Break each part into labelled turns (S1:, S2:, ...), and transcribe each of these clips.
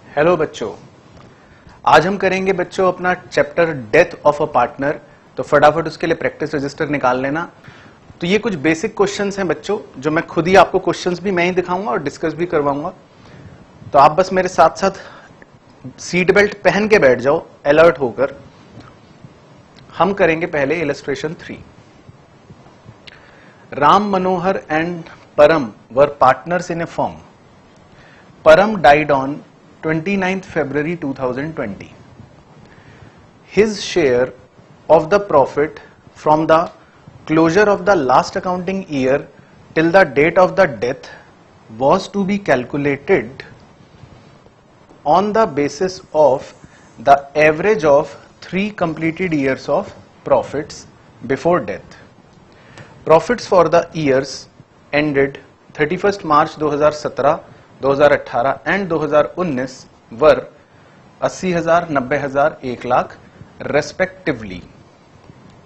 S1: Hello बच्चों, आज हम करेंगे बच्चों अपना chapter death of a partner. तो फटाफट उसके लिए प्रैक्टिस रजिस्टर निकाल लेना। तो ये कुछ बेसिक क्वेश्चंस हैं बच्चों, जो मैं खुद ही आपको क्वेश्चंस भी मैं ही दिखाऊंगा और डिस्कस भी करवाऊंगा। तो आप बस मेरे साथ साथ सीट बेल्ट पहन के बैठ जाओ, अलर्ट होकर। हम करेंगे पहले इलस्ट्रेशन 3। राम मनोहर एंड परम वर partners in A firm. Param died on 29th February 2020. His share of the profit from the closure of the last accounting year till the date of the death was to be calculated on the basis of the average of 3 completed years of profits before death. Profits for the years ended 31st March 2017, 2018 and 2019 were 80,000, 90,000, 1 lakh respectively.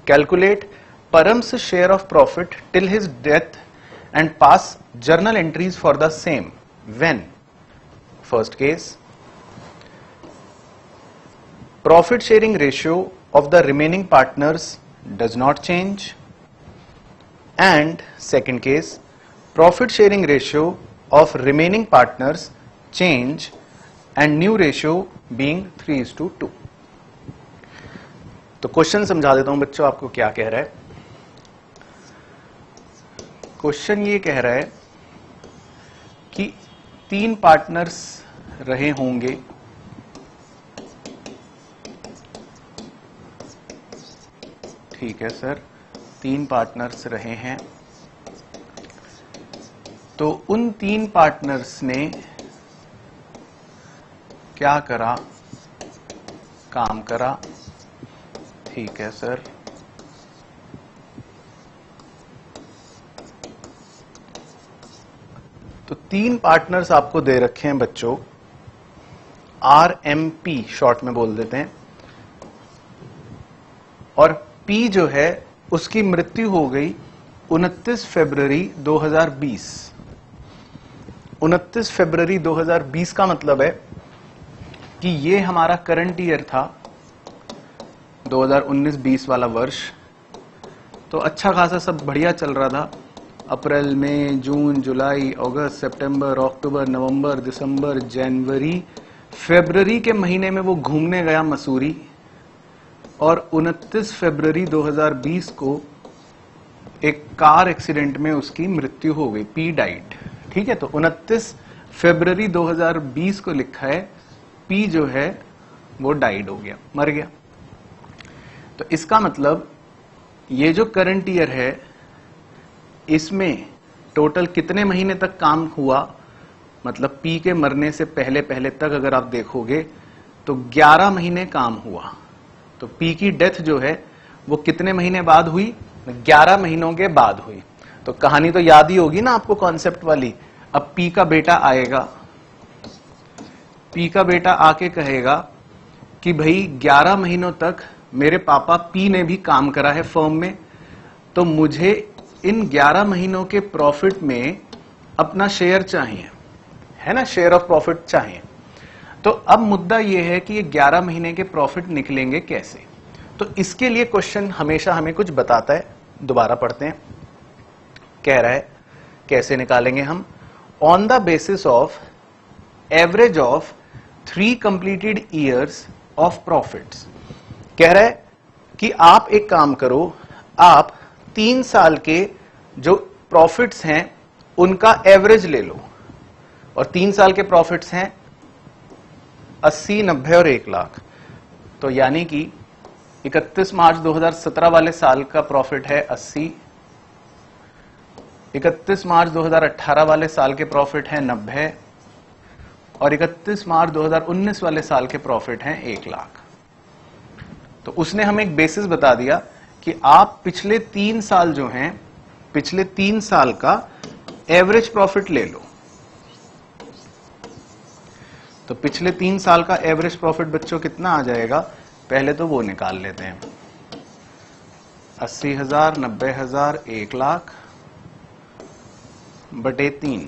S1: Calculate params share of profit till his death and pass journal entries for the same when. First case, profit sharing ratio of the remaining partners does not change. And second case, profit sharing ratio of remaining partners change and new ratio being 3:2. तो question समझा देता हूं बच्चों आपको क्या कह रहा है. क्वेश्चन ये कह रहा है कि 3 पार्टनर्स रहे होंगे. ठीक है सर, 3 पार्टनर्स रहे हैं. तो उन 3 पार्टनर्स ने क्या करा? काम करा. ठीक है सर. तो 3 पार्टनर्स आपको दे रखे हैं बच्चों, RMP शॉर्ट में बोल देते हैं. और P जो है उसकी मृत्यु हो गई 29 फरवरी 2020. 29 फरवरी 2020 का मतलब है कि ये हमारा करंट ईयर था, 2019-20 वाला वर्ष. तो अच्छा खासा सब बढ़िया चल रहा था. अप्रैल, मई, जून, जुलाई, अगस्त, सितंबर, अक्टूबर, नवंबर, दिसंबर, जनवरी, फरवरी के महीने में वो घूमने गया मसूरी. और 29 फरवरी 2020 को एक कार एक्सीडेंट में उसकी मृत्यु हो गई. P died. ठीक है, तो 29 फरवरी 2020 को लिखा है, पी जो है वो डाइड हो गया, मर गया. तो इसका मतलब ये जो करंट ईयर है इसमें टोटल कितने महीने तक काम हुआ? मतलब पी के मरने से पहले पहले तक अगर आप देखोगे तो 11 महीने काम हुआ. तो पी की डेथ जो है वो कितने महीने बाद हुई? 11 महीनों के बाद हुई. तो कहानी तो याद ही होगी ना आपको, कॉन्सेप्ट वाली. अब पी का बेटा आएगा, पी का बेटा आके कहेगा कि भाई 11 महीनों तक मेरे पापा पी ने भी काम करा है फर्म में, तो मुझे इन 11 महीनों के प्रॉफिट में अपना शेयर चाहिए, है ना, शेयर ऑफ प्रॉफिट चाहिए. तो अब मुद्दा यह है कि ये 11 महीने के प्रॉफिट निकलेंगे कैसे? तो इसके लिए क्वेश्चन हमेशा हमें कुछ बताता है. दोबारा पढ़ते हैं. कह रहा है कैसे निकालेंगे हम? On the basis of average of 3 completed years of profits. कह रहा है कि आप एक काम करो, आप 3 साल के जो प्रॉफिट्स हैं उनका एवरेज ले लो. और 3 साल के प्रॉफिट्स हैं 80, 90 और 1 लाख. तो यानी कि 31 मार्च 2017 वाले साल का प्रॉफिट है 80, 31 मार्च 2018 वाले साल के प्रॉफिट हैं 90 और 31 मार्च 2019 वाले साल के प्रॉफिट हैं 1 लाख. तो उसने हमें एक बेसिस बता दिया कि आप पिछले 3 साल जो हैं, पिछले 3 साल का एवरेज प्रॉफिट ले लो. तो पिछले 3 साल का एवरेज प्रॉफिट बच्चों कितना आ जाएगा? पहले तो वो निकाल लेते हैं. 80,000, 90,000, 1 लाख बटे 3.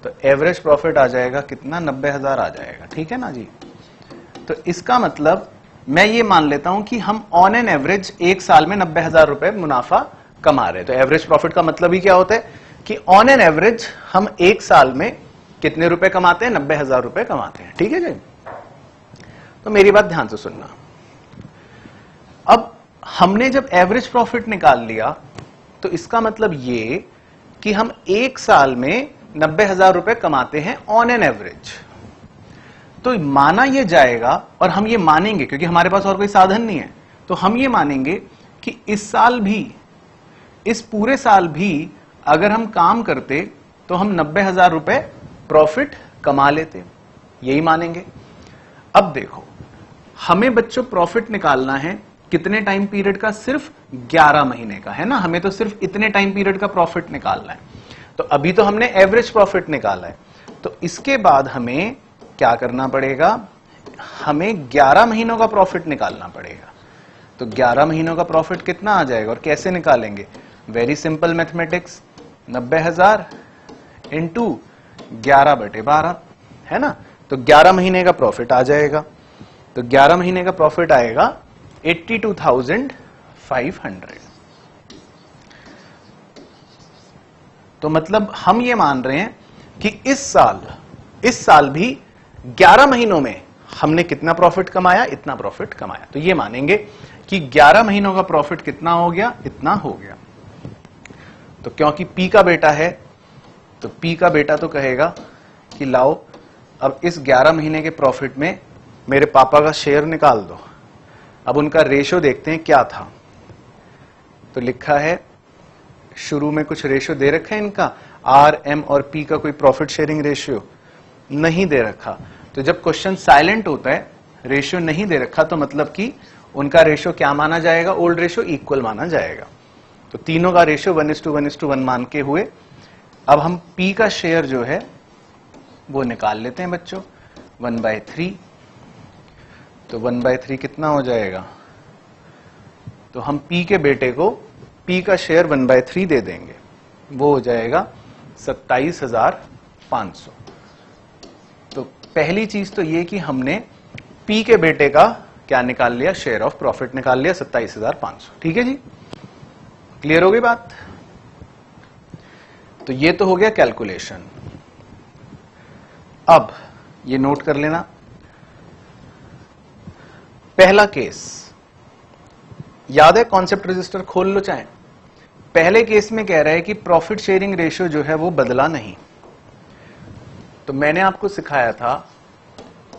S1: तो एवरेज प्रॉफिट आ जाएगा कितना, 90,000 आ जाएगा। ठीक है ना जी। तो इसका मतलब मैं ये मान लेता हूं कि हम ऑन एन एवरेज एक साल में 90,000 रुपए मुनाफा कमा रहे हैं। तो एवरेज प्रॉफिट का मतलब ही क्या होता है कि ऑन एन एवरेज हम एक साल में कितने रुपए कमाते हैं, 90,000 रुपए कमाते हैं। ठीक है जी। तो मेरी बात ध्यान से सुनना। अब हमने जब एवरेज प्रॉफिट निकाल लिया तो इसका मतलब ये कि हम एक साल में 90,000 रुपए कमाते हैं ऑन एन एवरेज। तो माना यह जाएगा, और हम ये मानेंगे क्योंकि हमारे पास और कोई साधन नहीं है, तो हम ये मानेंगे कि इस साल भी, इस पूरे साल भी अगर हम काम करते तो हम 90,000 रुपए प्रॉफिट कमा लेते, यही मानेंगे। अब देखो, हमें बच्चों प्रॉफिट निकालना है कितने टाइम पीरियड का, सिर्फ 11 महीने का, है ना। हमें तो सिर्फ इतने टाइम पीरियड का प्रॉफिट निकालना है। तो अभी तो हमने एवरेज प्रॉफिट निकाला है, तो इसके बाद हमें क्या करना पड़ेगा, हमें 11 महीनों का प्रॉफिट निकालना पड़ेगा। तो 11 महीनों का प्रॉफिट कितना आ जाएगा और कैसे निकालेंगे, वेरी सिंपल मैथमेटिक्स, 90,000 इंटू 11/12, है ना। तो 11 महीने का प्रॉफिट आ जाएगा। तो 11 महीने का प्रॉफिट आएगा 82,500। तो मतलब हम ये मान रहे हैं कि इस साल भी 11 महीनों में हमने कितना प्रॉफिट कमाया, इतना प्रॉफिट कमाया। तो ये मानेंगे कि 11 महीनों का प्रॉफिट कितना हो गया, इतना हो गया। तो क्योंकि पी का बेटा है, तो पी का बेटा तो कहेगा कि लाओ अब इस 11 महीने के प्रॉफिट में मेरे पापा का शेयर निकाल दो। अब उनका रेशो देखते हैं क्या था। तो लिखा है, शुरू में कुछ रेशो दे रखा है इनका, आर, एम और पी का कोई प्रॉफिट शेयरिंग रेशियो नहीं दे रखा। तो जब क्वेश्चन साइलेंट होता है, रेशियो नहीं दे रखा, तो मतलब कि उनका रेशियो क्या माना जाएगा, ओल्ड रेशियो इक्वल माना जाएगा। तो तीनों का रेशियो 1:1:1 मान के हुए। अब हम पी का शेयर जो है वो निकाल लेते हैं बच्चों, 1/3। तो 1/3 कितना हो जाएगा, तो हम पी के बेटे को पी का शेयर 1/3 दे देंगे, वो हो जाएगा 27,500। तो पहली चीज तो ये कि हमने पी के बेटे का क्या निकाल लिया, शेयर ऑफ प्रॉफिट निकाल लिया, 27,500। ठीक है जी, क्लियर हो गई बात। तो ये तो हो गया कैलकुलेशन। अब ये नोट कर लेना, पहला केस याद है, कॉन्सेप्ट रजिस्टर खोल लो चाहे। पहले केस में कह रहा है कि प्रॉफिट शेयरिंग रेशियो जो है वो बदला नहीं। तो मैंने आपको सिखाया था,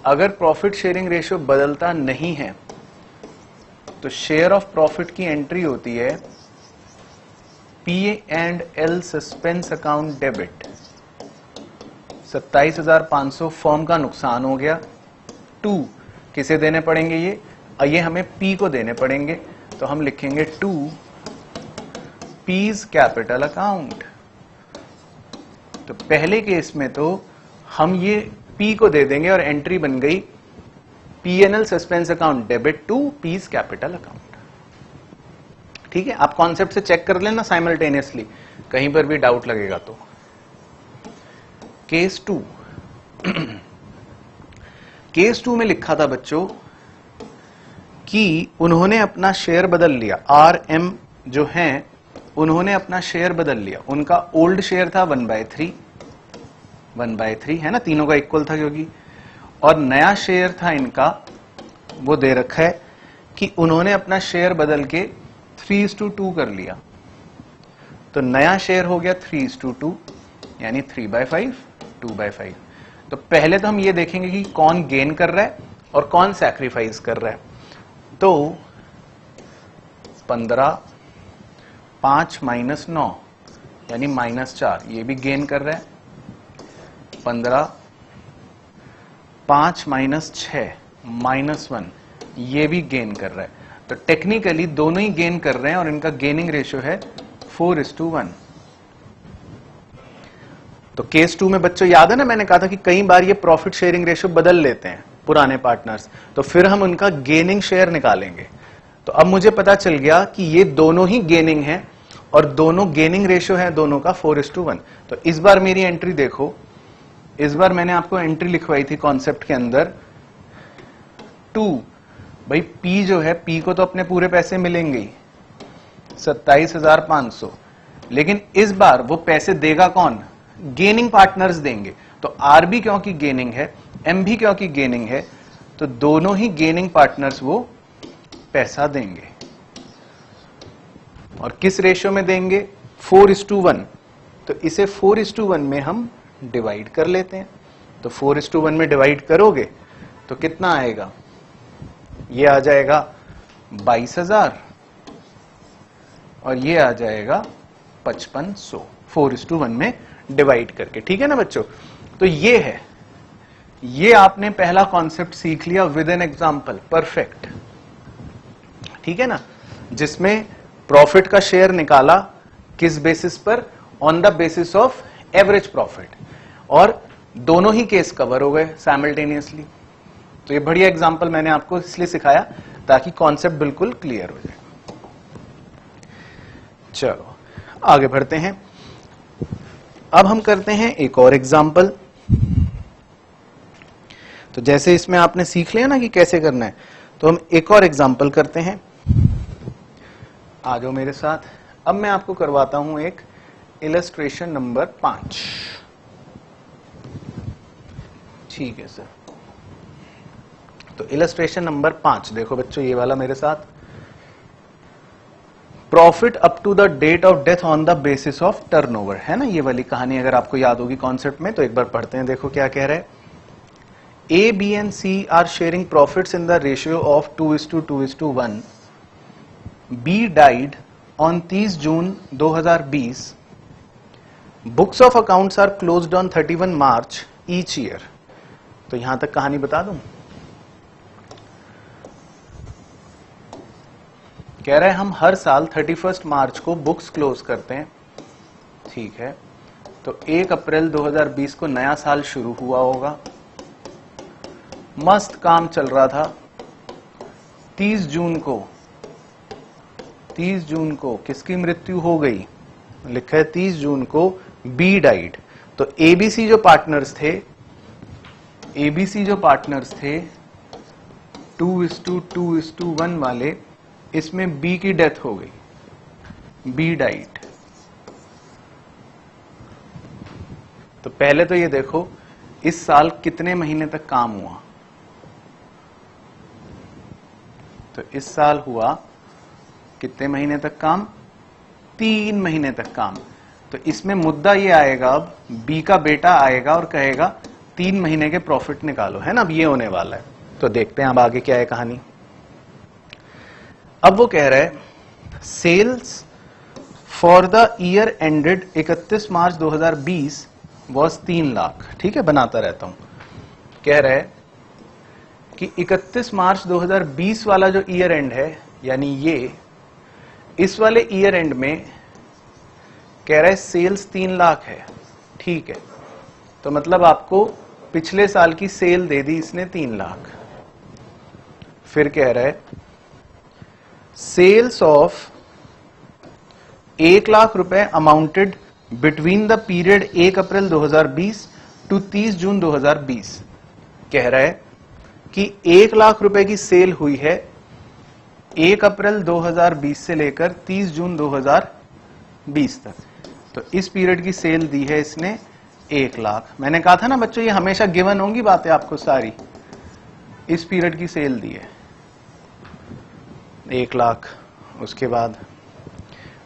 S1: अगर प्रॉफिट शेयरिंग रेशियो बदलता नहीं है तो शेयर ऑफ प्रॉफिट की एंट्री होती है P&L suspense account debit, 27,500 firm का नुकसान हो गया। 2 किसे देने पड़ेंगे, ये हमें P को देने पड़ेंगे। तो हम लिखेंगे 2 P's कैपिटल अकाउंट। तो पहले केस में तो हम ये P को दे देंगे और एंट्री बन गई P&L suspense account debit to P's capital account. ठीक है, आप कॉन्सेप्ट से चेक कर लेना साइमल्टेनियसली, कहीं पर भी डाउट लगेगा तो। केस 2 केस 2 में लिखा था बच्चों कि उन्होंने अपना शेयर बदल लिया, आर एम जो हैं उन्होंने अपना शेयर बदल लिया। उनका ओल्ड शेयर था 1/3 है ना, तीनों का इक्वल था क्योंकि, और नया शेयर था इनका, वो दे रखा है कि उन्होंने अपना शेयर बदल के 3:2 कर लिया। तो नया शेयर हो गया 3:2 यानी 3/5 2/5। तो पहले तो हम ये देखेंगे कि कौन गेन कर रहा है और कौन सैक्रिफाइस कर रहा है। तो 15 5 - 9 यानी -4, ये भी गेन कर रहा है। 15 5 - 6 -1, ये भी गेन कर रहा है। तो टेक्निकली दोनों ही गेन कर रहे हैं और इनका गेनिंग रेशियो है 4:1। तो केस 2 में बच्चों याद है ना, मैंने कहा था कि कई बार ये प्रॉफिट शेयरिंग रेशियो बदल लेते हैं पुराने पार्टनर्स, तो फिर हम उनका गेनिंग शेयर निकालेंगे। तो अब मुझे पता चल गया कि ये दोनों ही गेनिंग है और दोनों गेनिंग रेशियो है दोनों का 4:1। तो इस बार मेरी एंट्री देखो, इस बार मैंने आपको एंट्री लिखवाई थी कॉन्सेप्ट के अंदर 2। भाई पी जो है, पी को तो अपने पूरे पैसे मिलेंगे ही 27,500, लेकिन इस बार वो पैसे देगा कौन? गेनिंग पार्टनर्स देंगे। तो आर भी क्योंकि गेनिंग है, एम भी क्योंकि गेनिंग है, तो दोनों ही गेनिंग पार्टनर्स वो पैसा देंगे। और किस रेशियो में देंगे? 4:1। तो इसे 4:1 में हम डिवाइड कर लेते हैं। तो 4:1 में डिवाइड करोगे तो कितना आएगा? ये आ जाएगा 22,000 और ये आ जाएगा 5500, 4:1 में डिवाइड करके। ठीक है ना बच्चों? तो ये है, ये आपने पहला कॉन्सेप्ट सीख लिया विद एन एग्जांपल। परफेक्ट। ठीक है ना? जिसमें प्रॉफिट का शेयर निकाला किस बेसिस पर? On the basis of average profit, और दोनों ही केस कवर हो गए साइमल्टेनियसली। तो ये बढ़िया एग्जांपल मैंने आपको इसलिए सिखाया ताकि कॉन्सेप्ट बिल्कुल क्लियर हो जाए। चलो आगे बढ़ते हैं। अब हम करते हैं एक और एग्जांपल। तो जैसे इसमें आपने सीख लिया ना कि कैसे करना है, तो हम एक और एग्जांपल करते हैं। आ जाओ मेरे साथ। अब मैं आपको करवाता हूं एक इलस्ट्रेशन नंबर 5। ठीक है सर। तो इलस्ट्रेशन नंबर 5 देखो बच्चों, ये वाला मेरे साथ। Profit up to the date of death on the basis of turnover, है ना ये वाली कहानी, अगर आपको याद होगी कॉन्सेप्ट में। तो एक बार पढ़ते हैं, देखो क्या कह रहा है। A, B and C are sharing profits in the ratio of 2:2:1. B died on 30 June 2020. Books of accounts are closed on 31 March each year. तो यहां तक कहानी बता दूं। कह रहे हैं हम हर साल 31 मार्च को बुक्स क्लोज करते हैं। ठीक है। तो 1 अप्रैल 2020 को नया साल शुरू हुआ होगा, मस्त काम चल रहा था। 30 जून को किसकी मृत्यु हो गई? लिखा है 30 जून को बी डाइड। तो एबीसी जो पार्टनर्स थे 2:2:1 वाले, इसमें बी की डेथ हो गई, बी डाइड। तो पहले तो ये देखो इस साल कितने महीने तक काम हुआ। तो इस साल हुआ कितने महीने तक काम? 3 महीने तक काम। तो इसमें मुद्दा ये आएगा, अब बी का बेटा आएगा और कहेगा 3 महीने के प्रॉफिट निकालो, है ना? अब ये होने वाला है। तो देखते हैं अब आगे क्या है कहानी। अब वो कह रहा है sales for the year ended 31 March 2020 was 3 lakh. ठीक है, बनाता रहता हूं। कह रहा है कि 31 मार्च 2020 वाला जो ईयर एंड है, यानी ये, इस वाले ईयर एंड में कह रहा है सेल्स 3 लाख है। ठीक है, तो मतलब आपको पिछले साल की सेल दे दी इसने 3 लाख। फिर कह रहा है सेल्स ऑफ 1 लाख रुपए amounted between the period 1 April 2020 to 30 June 2020। कह रहा है कि 1 लाख रुपए की सेल हुई है 1 अप्रैल 2020 से लेकर 30 जून 2020 तक। तो इस पीरियड की सेल दी है इसने 1 लाख। मैंने कहा था ना बच्चों, ये हमेशा गिवन होंगी बातें आपको सारी। इस पीरियड की सेल दी है 1 लाख। उसके बाद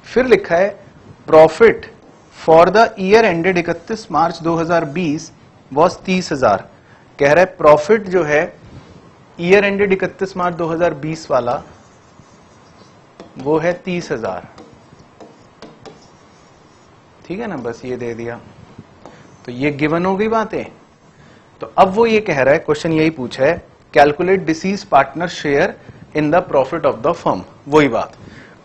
S1: फिर लिखा है profit for the year ended 31 March 2020 was 30,000। कह रहा है प्रॉफिट जो है ईयर एंडेड 31 मार्च 2020 वाला, वो है 30,000। ठीक है ना, बस ये दे दिया। तो ये गिवन हो गई बातें। तो अब वो ये कह रहा है, क्वेश्चन यही पूछा है, calculate disease partner share in the profit of the firm. वही बात,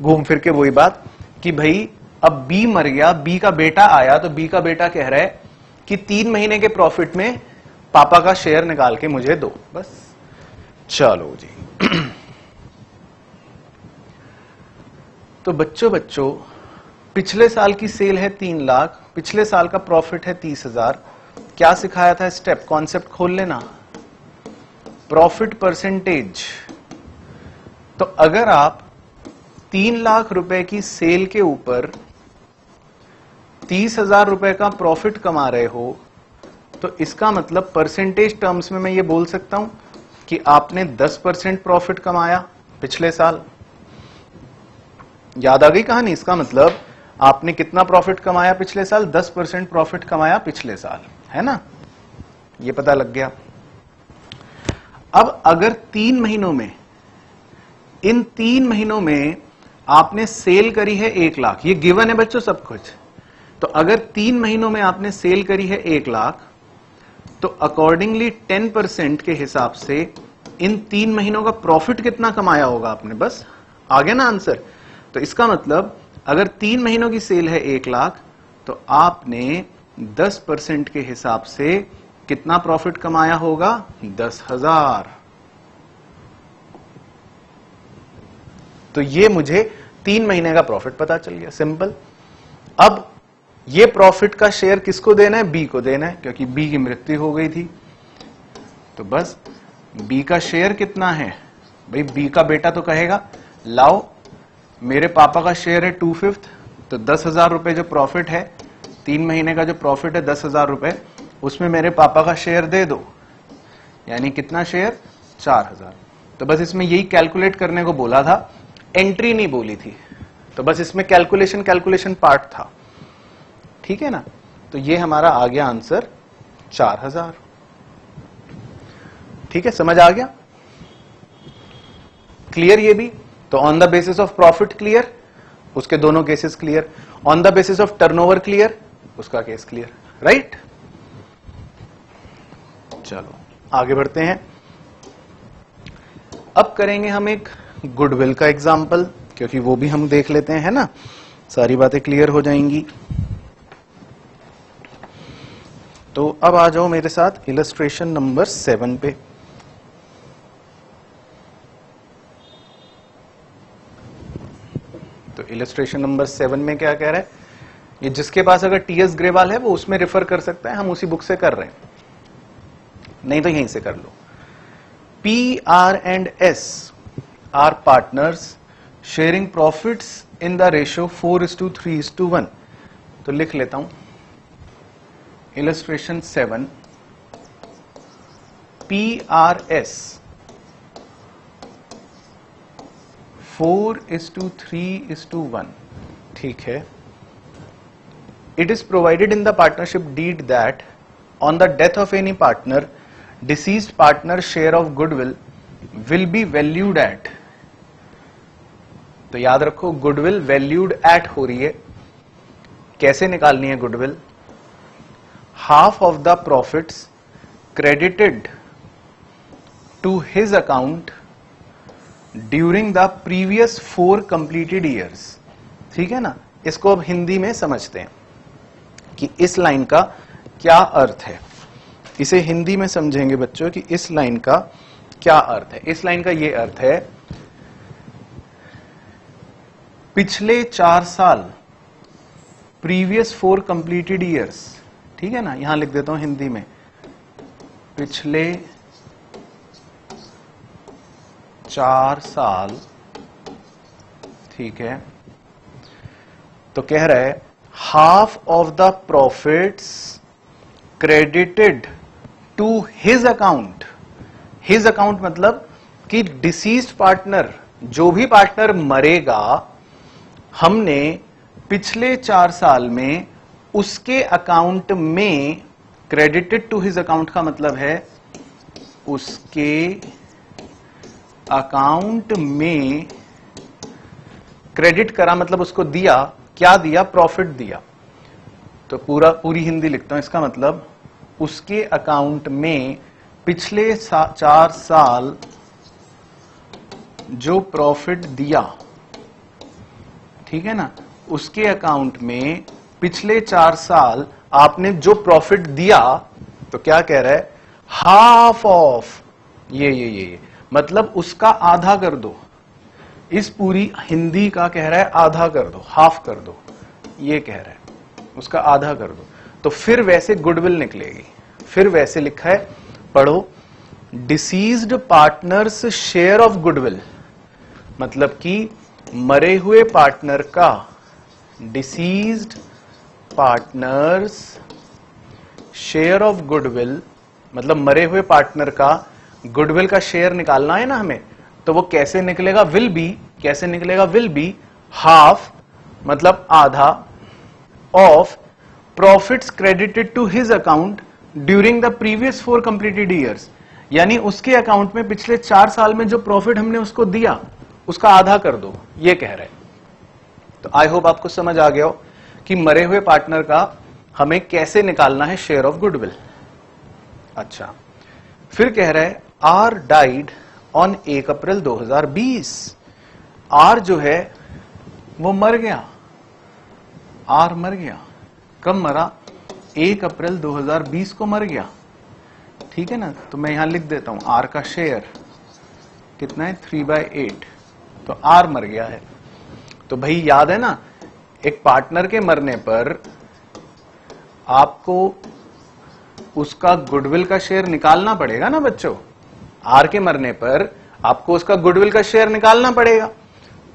S1: घूम फिर के वही बात कि भाई अब बी मर गया, बी का बेटा आया, तो बी का बेटा कह रहा है कि 3 महीने के प्रॉफिट में पापा का शेयर निकाल के मुझे दो। बस चलो जी। तो बच्चों पिछले साल की सेल है 3 लाख, पिछले साल का प्रॉफिट है 30,000। क्या सिखाया था स्टेप, कॉन्सेप्ट खोल लेना, प्रॉफिट परसेंटेज। तो अगर आप 3 लाख रुपए की सेल के ऊपर 30,000 रुपए का प्रॉफिट कमा रहे हो, तो इसका मतलब परसेंटेज टर्म्स में मैं ये बोल सकता हूं कि आपने 10% प्रॉफिट कमाया पिछले साल। याद आ गई कहानी? इसका मतलब आपने कितना प्रॉफिट कमाया पिछले साल? 10% प्रॉफिट कमाया पिछले साल, है ना? ये पता लग गया। अब अगर 3 महीनों में, इन 3 महीनों में आपने सेल करी है 1 लाख, ये गिवन है बच्चों सब कुछ। तो अगर 3 महीनों में आपने सेल करी है 1 लाख, तो अकॉर्डिंगली 10% के हिसाब से इन 3 महीनों का प्रॉफिट कितना कमाया होगा आपने? बस आ गया ना आंसर। तो इसका मतलब अगर 3 महीनों की सेल है 1 लाख, तो आपने 10% के हिसाब से कितना प्रॉफिट कमाया होगा? 10,000। तो ये मुझे 3 महीने का प्रॉफिट पता चल गया, सिंपल। अब ये प्रॉफिट का शेयर किसको देना है? बी को देना है, क्योंकि बी की मृत्यु हो गई थी। तो बस बी का शेयर कितना है? भाई बी का बेटा तो कहेगा लाओ मेरे पापा का शेयर है 2/5, तो 10,000 रुपए जो प्रॉफिट है, 3 महीने का जो प्रॉफिट है 10,000 रुपए, उसमें मेरे पापा का शेयर दे दो। यानी कितना शेयर? 4,000। तो बस इसमें यही कैलकुलेट करने को बोला था, एंट्री नहीं बोली थी। तो बस इसमें कैलकुलेशन पार्ट था, ठीक है ना? तो ये हमारा आ गया आंसर 4,000। ठीक है, समझ आ गया? क्लियर ये भी? तो on the basis of profit clear, उसके दोनों cases clear. On the basis of turnover clear, उसका केस क्लियर, राइट? चलो आगे बढ़ते हैं। अब करेंगे हम एक गुडविल का एग्जाम्पल, क्योंकि वो भी हम देख लेते हैं ना, सारी बातें क्लियर हो जाएंगी। तो अब आ जाओ मेरे साथ इलस्ट्रेशन नंबर 7 पे। तो इलस्ट्रेशन नंबर 7 में क्या कह रहा है? ये जिसके पास अगर टीएस ग्रेवाल है वो उसमें रेफर कर सकता है, हम उसी बुक से कर रहे हैं, नहीं तो यहीं से कर लो। P R and S R partners sharing profits in the ratio 4:3:1। तो लिख लेता हूं, इलस्ट्रेशन 7, PRS 4:3:1, ठीक है। It is provided in the partnership deed that on the death of any partner, deceased partner's share of goodwill will be valued at। तो याद रखो goodwill valued at हो रही है। कैसे निकालनी है goodwill? Half of the profits credited to his account during the previous 4 completed years. ठीक है ना? इसको अब हिंदी में समझते हैं कि इस लाइन का क्या अर्थ है। इसे हिंदी में समझेंगे बच्चों कि इस लाइन का क्या अर्थ है। इस लाइन का ये अर्थ है, पिछले 4 साल, प्रीवियस 4 कंप्लीटेड ईयर्स, ठीक है ना? यहां लिख देता हूं हिंदी में, पिछले 4 साल, ठीक है। तो कह रहा है half of the profits credited to his account. His account मतलब कि डिसीज्ड पार्टनर, जो भी पार्टनर मरेगा, हमने पिछले 4 साल में उसके अकाउंट में, क्रेडिटेड टू हिज अकाउंट का मतलब है उसके अकाउंट में क्रेडिट करा, मतलब उसको दिया। क्या दिया? प्रॉफिट दिया। तो पूरी हिंदी लिखता हूं, इसका मतलब उसके अकाउंट में पिछले 4 साल जो प्रॉफिट दिया, ठीक है ना, उसके अकाउंट में पिछले 4 साल आपने जो प्रॉफिट दिया, तो क्या कह रहा है? हाफ ऑफ ये मतलब उसका आधा कर दो। इस पूरी हिंदी का कह रहा है आधा कर दो, हाफ कर दो, ये कह रहा है उसका आधा कर दो। तो फिर वैसे गुडविल निकलेगी। फिर वैसे लिखा है, पढ़ो, deceased partners share of goodwill, मतलब कि मरे हुए पार्टनर का, deceased partners share of goodwill, मतलब मरे हुए पार्टनर का गुडविल का शेयर निकालना है ना हमें, तो वो कैसे निकलेगा, विल बी, कैसे निकलेगा, विल बी हाफ, मतलब आधा, of profits credited to his account during the previous 4 completed years, यानी उसके अकाउंट में पिछले 4 साल में जो प्रॉफिट हमने उसको दिया उसका आधा कर दो, ये कह रहे हैं। तो आई होप आपको समझ आ गया हो कि मरे हुए पार्टनर का हमें कैसे निकालना है शेयर ऑफ गुडविल। अच्छा, फिर कह रहा है R died on 1 April 2020। R जो है वो मर गया, आर मर गया, कब मरा, 1 अप्रैल 2020 को मर गया, ठीक है ना। तो मैं यहां लिख देता हूं आर का शेयर कितना है, 3/8, तो आर मर गया है। तो भाई याद है ना, एक पार्टनर के मरने पर आपको उसका गुडविल का शेयर निकालना पड़ेगा ना बच्चों, आर के मरने पर आपको उसका गुडविल का शेयर निकालना पड़ेगा।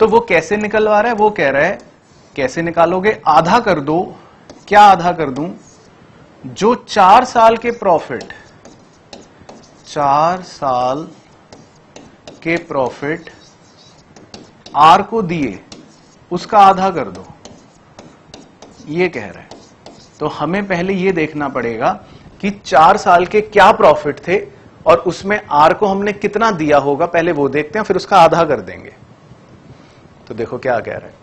S1: तो वो कैसे निकलवा रहा है, वो कह रहा है कैसे निकालोगे, आधा कर दो, क्या आधा कर दूं, जो 4 साल के प्रॉफिट, 4 साल के प्रॉफिट आर को दिए उसका आधा कर दो, ये कह रहा है। तो हमें पहले ये देखना पड़ेगा कि 4 साल के क्या प्रॉफिट थे और उसमें आर को हमने कितना दिया होगा, पहले वो देखते हैं, फिर उसका आधा कर देंगे। तो देखो क्या कह रहा है,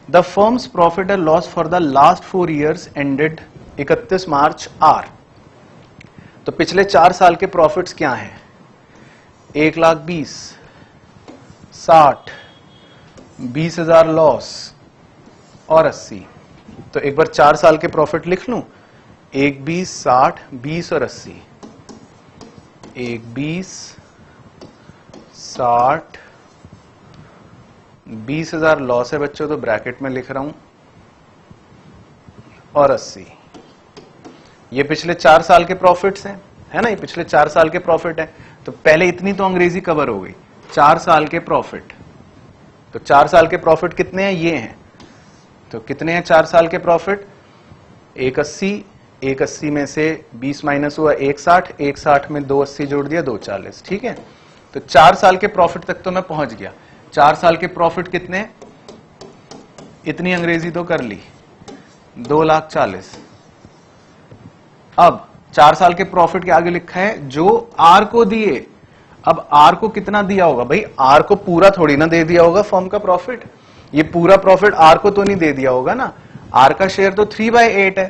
S1: the firm's profit and loss for the last 4 years ended 31 March R. तो पिछले 4 साल के प्रॉफिट्स क्या हैं, 1,20,000, 60, 20,000 लॉस और 80। तो एक बार 4 साल के प्रॉफिट लिख लूं, 1,20,000, 60, 20 और 80, 1,20,000, 60, 20,000 लॉस है बच्चों, तो ब्रैकेट में लिख रहा हूं, और 80। ये पिछले 4 साल के प्रॉफिट्स हैं, है ना, ये पिछले 4 साल के प्रॉफिट है। तो पहले इतनी तो अंग्रेजी कवर हो गई, 4 साल के प्रॉफिट। तो 4 साल के प्रॉफिट कितने हैं, ये हैं। तो कितने हैं 4 साल के प्रॉफिट, 180, 180 में से 20 माइनस हुआ 160, 160 में 280 जोड़ दिया 240, ठीक है। तो 4 साल के प्रॉफिट तक तो मैं पहुंच गया। 4 साल के प्रॉफिट कितने, इतनी अंग्रेजी तो कर ली, 2,40,000। अब 4 साल के प्रॉफिट के आगे लिखा है जो आर को दिए। अब आर को कितना दिया होगा, भाई आर को पूरा थोड़ी ना दे दिया होगा फर्म का प्रॉफिट, ये पूरा प्रॉफिट आर को तो नहीं दे दिया होगा ना, आर का शेयर तो 3/8 है।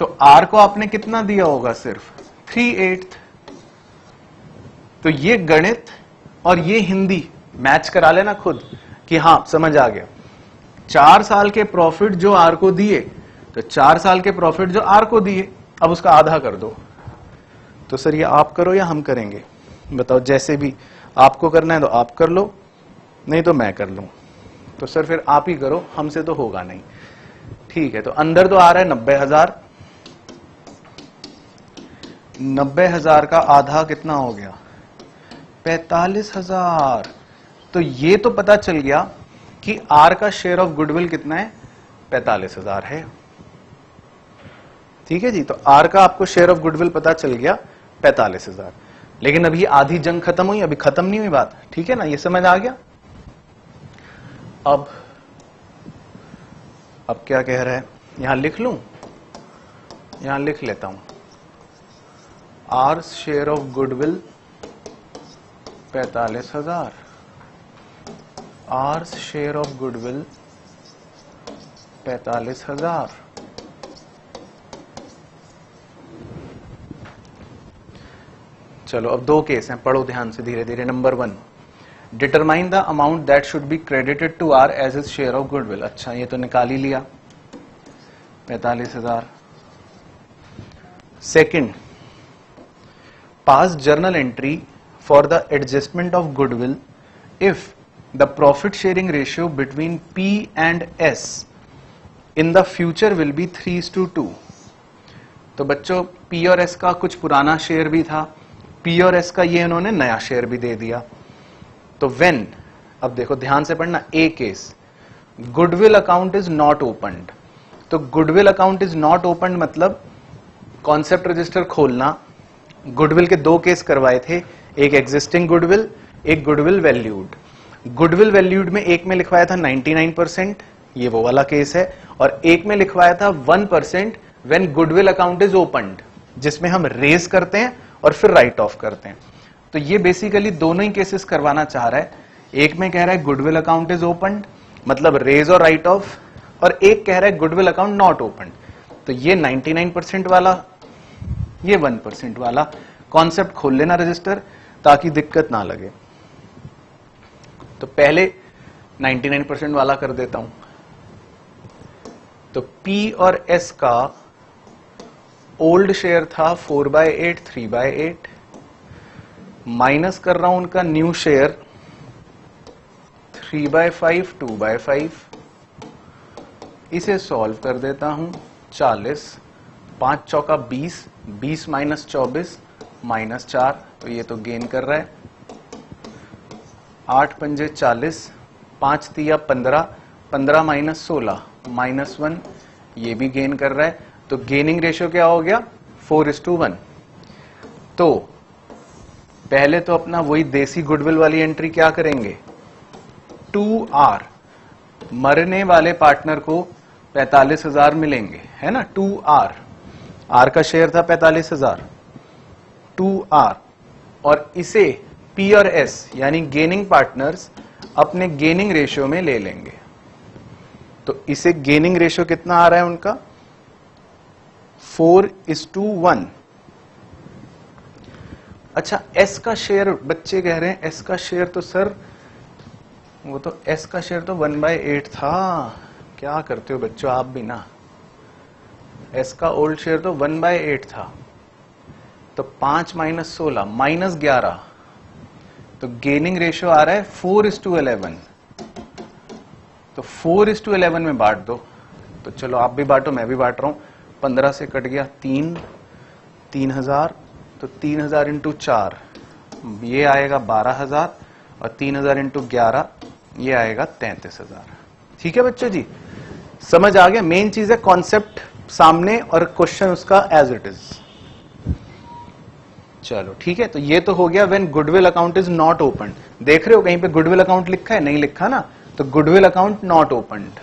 S1: तो आर को आपने कितना दिया होगा, सिर्फ 3/8। तो ये गणित और ये हिंदी मैच करा लेना खुद कि हां समझ आ गया। 4 साल के प्रॉफिट जो आर को दिए, तो 4 साल के प्रॉफिट जो आर को दिए, अब उसका आधा कर दो। तो सर ये आप करो या हम करेंगे, बताओ, जैसे भी आपको करना है तो आप कर लो, नहीं तो मैं कर लूं। तो सर फिर आप ही करो, हमसे तो होगा नहीं, ठीक है। तो अंदर तो आ रहा है 90,000, 90,000 का आधा कितना हो गया, 45,000। तो ये तो पता चल गया कि आर का शेयर ऑफ गुडविल कितना है, 45,000 है, ठीक है जी। तो आर का आपको शेयर ऑफ गुडविल पता चल गया 45,000। लेकिन अभी आधी जंग खत्म हुई, अभी खत्म नहीं हुई बात, ठीक है ना, ये समझ आ गया। अब क्या कह रहा है, यहां लिख लूं, यहां लिख लेता हूं, R share of goodwill 45,000, R share of goodwill 45,000। चलो अब 2 केस हैं, पढ़ो ध्यान से धीरे धीरे। Number 1, determine the amount that should be credited to R as his share of goodwill. अच्छा ये तो निकाल ही लिया, 45,000। Second, pass journal entry for the adjustment of goodwill if the profit sharing ratio between P and S in the future will be 3:2, तो बच्चों P और S का कुछ पुराना शेयर भी था, पी और एस का ये इन्होंने नया शेयर भी दे दिया। तो व्हेन, अब देखो ध्यान से पढ़ना, a case goodwill account is not opened. तो goodwill account is not opened मतलब कॉन्सेप्ट रजिस्टर खोलना। गुडविल के दो केस करवाए थे, एक एग्जिस्टिंग गुडविल, एक गुडविल वैल्यूड। गुडविल वैल्यूड में एक में लिखवाया था 99%, ये वो वाला केस है, और एक में लिखवाया था 1% when goodwill account is opened, जिसमें हम रेज करते हैं और फिर राइट ऑफ करते हैं। तो ये बेसिकली दोनों ही केसेस करवाना चाह रहा है। एक में कह रहा है गुडविल अकाउंट इज ओपन्ड मतलब रेज और राइट ऑफ, और एक कह रहा है गुडविल अकाउंट नॉट ओपन्ड। तो ये 99% वाला, ये 1% वाला कॉन्सेप्ट खोल लेना रजिस्टर, ताकि दिक्कत ना लगे। तो पहले 99% वाला कर देता हूं। तो P और S का ओल्ड शेयर था 4/8 3/8, माइनस कर रहा हूं उनका न्यू शेयर 3/5 2/5। इसे सॉल्व कर देता हूं। 40 5 चौका 20, 20 माइनस 24 -4, तो ये तो गेन कर रहा है। 8 पंजे 40, 5 तिया 15, 15 माइनस 16 -1, ये भी गेन कर रहा है। तो गेनिंग रेशियो क्या हो गया 4:1। तो पहले तो अपना वही देसी गुडविल वाली एंट्री क्या करेंगे, 2R, मरने वाले पार्टनर को 45,000 मिलेंगे, है ना। 2R, R का शेयर था 45,000, 2R, और इसे P और S यानी गेनिंग पार्टनर्स अपने गेनिंग रेशियो में ले लेंगे। तो इसे गेनिंग रेशियो कितना आ रहा है उनका 4:1। अच्छा, S का शेयर, बच्चे कह रहे हैं S का शेयर तो सर, वो तो S का शेयर तो 1/8 था। क्या करते हो बच्चों आप भी ना, S का ओल्ड शेयर तो 1/8 था। तो 5 माइनस 16 -11, तो गेनिंग रेशियो आ रहा है 4:11। तो 4:11 में बांट दो। तो चलो आप भी बांटो, मैं भी बांट रहा हूं। 15 से कट गया 3, 3000, तो 3000 इंटू 4 ये आएगा 12,000, और 3000 इंटू 11 ये आएगा 33,000। ठीक है बच्चों जी, समझ आ गया। मेन चीज है कॉन्सेप्ट सामने और क्वेश्चन उसका एज इट इज। चलो ठीक है, तो ये तो हो गया when goodwill account is not opened. देख रहे हो कहीं पे गुडविल अकाउंट लिखा है, नहीं लिखा ना, तो गुडविल अकाउंट नॉट ओपन्ड।